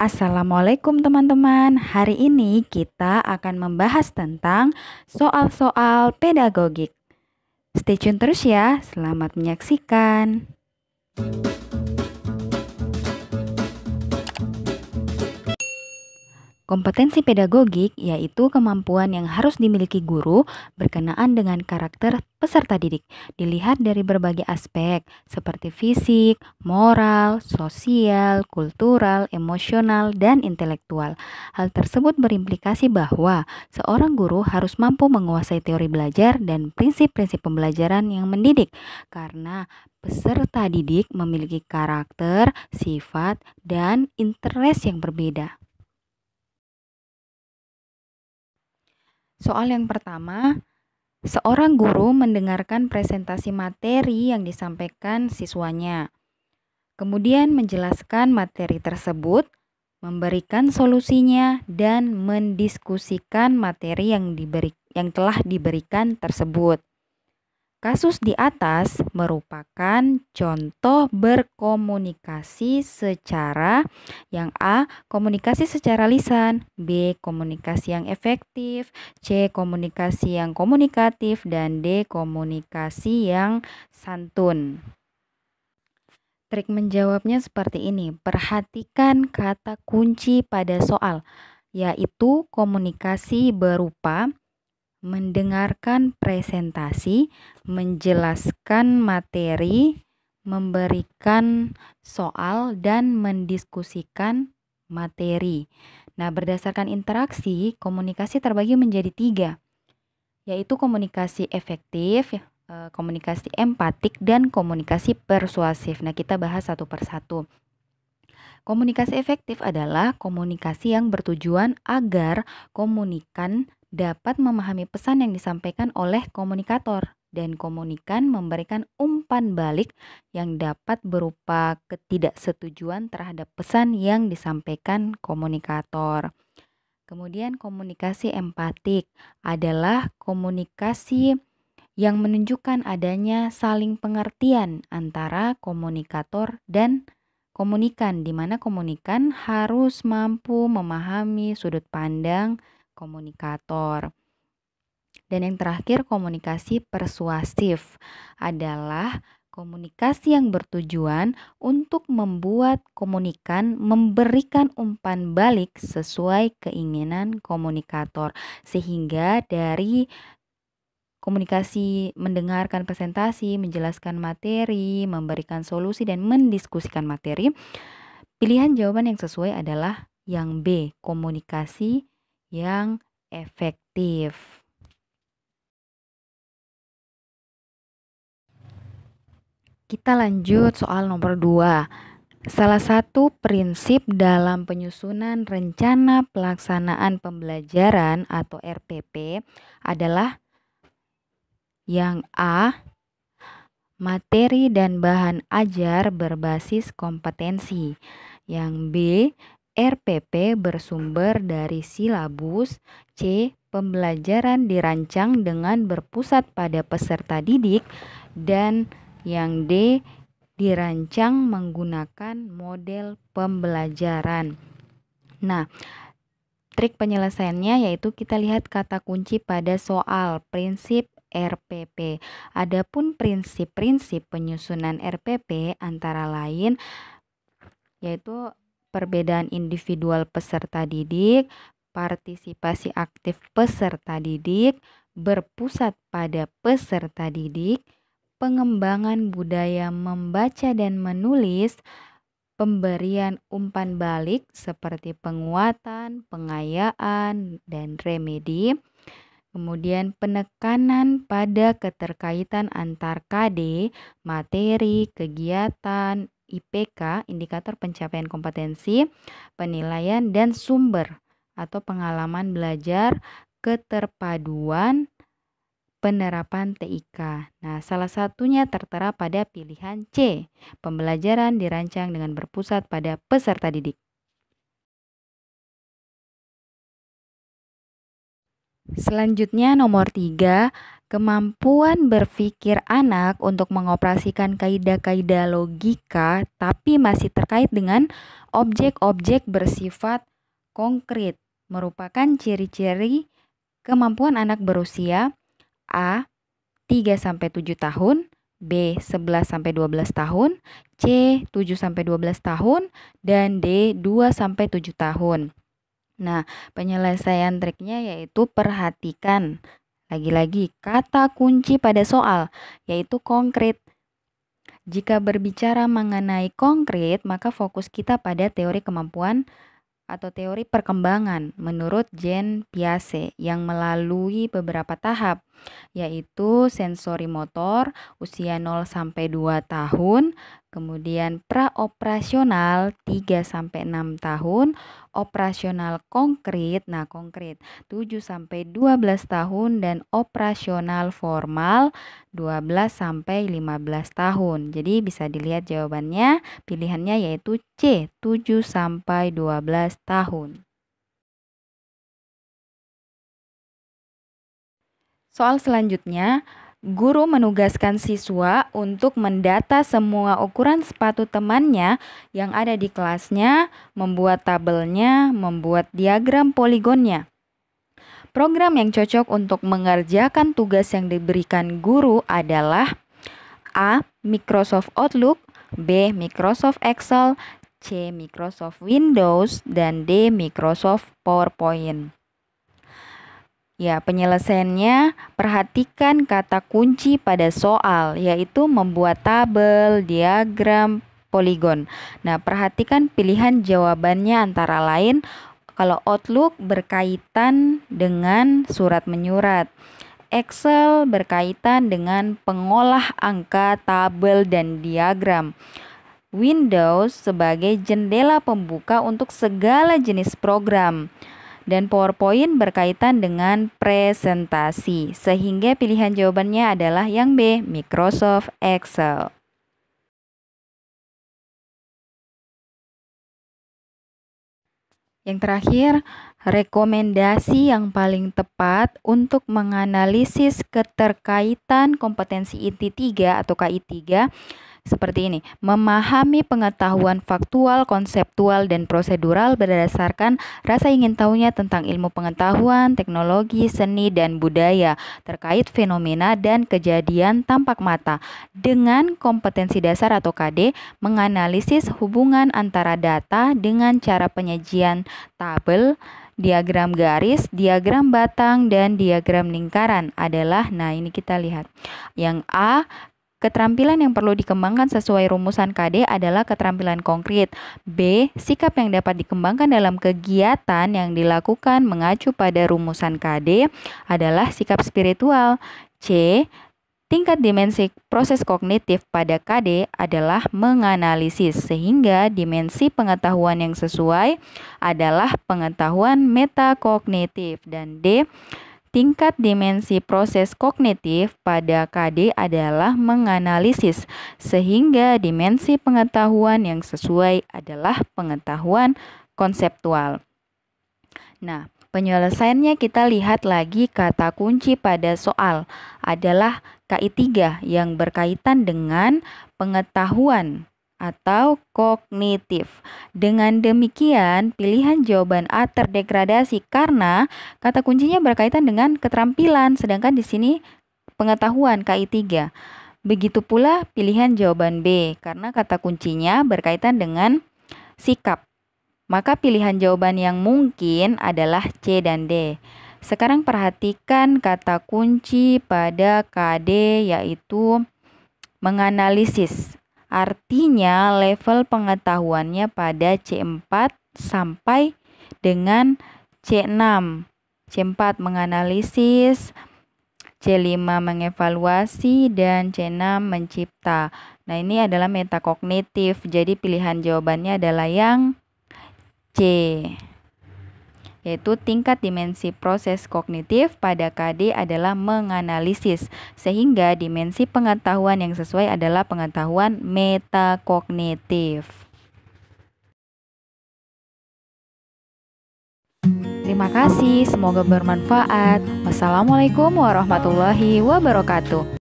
Assalamualaikum teman-teman. Hari ini kita akan membahas tentang soal-soal pedagogik. Stay tune terus ya. Selamat menyaksikan. Kompetensi pedagogik yaitu kemampuan yang harus dimiliki guru berkenaan dengan karakter peserta didik. Dilihat dari berbagai aspek seperti fisik, moral, sosial, kultural, emosional, dan intelektual. Hal tersebut berimplikasi bahwa seorang guru harus mampu menguasai teori belajar dan prinsip-prinsip pembelajaran yang mendidik, karena peserta didik memiliki karakter, sifat, dan interest yang berbeda. Soal yang pertama, seorang guru mendengarkan presentasi materi yang disampaikan siswanya, kemudian menjelaskan materi tersebut, memberikan solusinya, dan mendiskusikan materi yang telah diberikan tersebut. Kasus di atas merupakan contoh berkomunikasi secara yang A. Komunikasi secara lisan, B. Komunikasi yang efektif, C. Komunikasi yang komunikatif, dan D. Komunikasi yang santun. Trik menjawabnya seperti ini. Perhatikan kata kunci pada soal, yaitu komunikasi berupa mendengarkan presentasi, menjelaskan materi, memberikan soal, dan mendiskusikan materi. Nah, berdasarkan interaksi, komunikasi terbagi menjadi 3, yaitu komunikasi efektif, komunikasi empatik, dan komunikasi persuasif. Nah, kita bahas satu persatu. Komunikasi efektif adalah komunikasi yang bertujuan agar komunikan dapat memahami pesan yang disampaikan oleh komunikator, dan komunikan memberikan umpan balik yang dapat berupa ketidaksetujuan terhadap pesan yang disampaikan komunikator. Kemudian komunikasi empatik adalah komunikasi yang menunjukkan adanya saling pengertian antara komunikator dan komunikan, di mana komunikan harus mampu memahami sudut pandang komunikator. Dan yang terakhir, komunikasi persuasif adalah komunikasi yang bertujuan untuk membuat komunikan memberikan umpan balik sesuai keinginan komunikator, sehingga dari komunikasi mendengarkan presentasi, menjelaskan materi, memberikan solusi, dan mendiskusikan materi, pilihan jawaban yang sesuai adalah yang B, komunikasi yang efektif. Kita lanjut soal nomor 2. Salah satu prinsip dalam penyusunan rencana pelaksanaan pembelajaran atau RPP adalah yang A, materi dan bahan ajar berbasis kompetensi. Yang B, RPP bersumber dari silabus. C, pembelajaran dirancang dengan berpusat pada peserta didik. Dan yang D, dirancang menggunakan model pembelajaran. Nah, trik penyelesaiannya yaitu kita lihat kata kunci pada soal prinsip RPP. Adapun prinsip-prinsip penyusunan RPP antara lain yaitu perbedaan individual peserta didik, partisipasi aktif peserta didik, berpusat pada peserta didik, pengembangan budaya membaca dan menulis, pemberian umpan balik seperti penguatan, pengayaan, dan remedi. Kemudian penekanan pada keterkaitan antar KD, materi, kegiatan, IPK, indikator pencapaian kompetensi, penilaian, dan sumber atau pengalaman belajar, keterpaduan, penerapan TIK. Nah, salah satunya tertera pada pilihan C, pembelajaran dirancang dengan berpusat pada peserta didik. Selanjutnya nomor 3, Kemampuan berpikir anak untuk mengoperasikan kaidah-kaidah logika tapi masih terkait dengan objek-objek bersifat konkret merupakan ciri-ciri kemampuan anak berusia A. 3-7 tahun, B. 11-12 tahun, C. 7-12 tahun, dan D. 2-7 tahun. Nah, penyelesaian triknya yaitu perhatikan lagi-lagi kata kunci pada soal, yaitu konkret. Jika berbicara mengenai konkret, maka fokus kita pada teori kemampuan atau teori perkembangan menurut Jean Piaget yang melalui beberapa tahap, yaitu sensori motor usia 0-2 tahun, kemudian praoperasional 3-6 tahun, operasional konkret, konkret 7-12 tahun, dan operasional formal 12-15 tahun. Jadi bisa dilihat jawabannya, pilihannya yaitu C, 7-12 tahun. Soal selanjutnya, guru menugaskan siswa untuk mendata semua ukuran sepatu temannya yang ada di kelasnya, membuat tabelnya, membuat diagram poligonnya. Program yang cocok untuk mengerjakan tugas yang diberikan guru adalah A. Microsoft Outlook, B. Microsoft Excel, C. Microsoft Windows, dan D. Microsoft PowerPoint. Ya, penyelesaiannya perhatikan kata kunci pada soal, yaitu membuat tabel, diagram, poligon. Nah, perhatikan pilihan jawabannya antara lain kalau Outlook berkaitan dengan surat menyurat. Excel berkaitan dengan pengolah angka, tabel, dan diagram. Windows sebagai jendela pembuka untuk segala jenis program. Dan PowerPoint berkaitan dengan presentasi, sehingga pilihan jawabannya adalah yang B, Microsoft Excel. Yang terakhir, rekomendasi yang paling tepat untuk menganalisis keterkaitan kompetensi inti 3 atau KI 3 seperti ini: memahami pengetahuan faktual, konseptual, dan prosedural berdasarkan rasa ingin tahunya tentang ilmu pengetahuan, teknologi, seni, dan budaya terkait fenomena dan kejadian tampak mata. Dengan kompetensi dasar atau KD, menganalisis hubungan antara data dengan cara penyajian tabel, diagram garis, diagram batang, dan diagram lingkaran adalah, nah ini kita lihat. Yang A, keterampilan yang perlu dikembangkan sesuai rumusan KD adalah keterampilan konkret. B, sikap yang dapat dikembangkan dalam kegiatan yang dilakukan mengacu pada rumusan KD adalah sikap spiritual. C, tingkat dimensi proses kognitif pada KD adalah menganalisis, sehingga dimensi pengetahuan yang sesuai adalah pengetahuan metakognitif. Dan D, tingkat dimensi proses kognitif pada KD adalah menganalisis, sehingga dimensi pengetahuan yang sesuai adalah pengetahuan konseptual. Nah, penyelesaiannya kita lihat lagi kata kunci pada soal adalah KI 3 yang berkaitan dengan pengetahuan atau kognitif. Dengan demikian, pilihan jawaban A terdegradasi karena kata kuncinya berkaitan dengan keterampilan, sedangkan di sini pengetahuan KI 3. Begitu pula pilihan jawaban B karena kata kuncinya berkaitan dengan sikap. Maka pilihan jawaban yang mungkin adalah C dan D. Sekarang perhatikan kata kunci pada KD yaitu menganalisis. Artinya level pengetahuannya pada C4 sampai dengan C6. C4 menganalisis, C5 mengevaluasi, dan C6 mencipta. Nah, ini adalah metakognitif. Jadi pilihan jawabannya adalah yang C, yaitu tingkat dimensi proses kognitif pada KD adalah menganalisis, sehingga dimensi pengetahuan yang sesuai adalah pengetahuan metakognitif. Terima Terima kasih, semoga bermanfaat. Wassalamualaikum warahmatullahi wabarakatuh.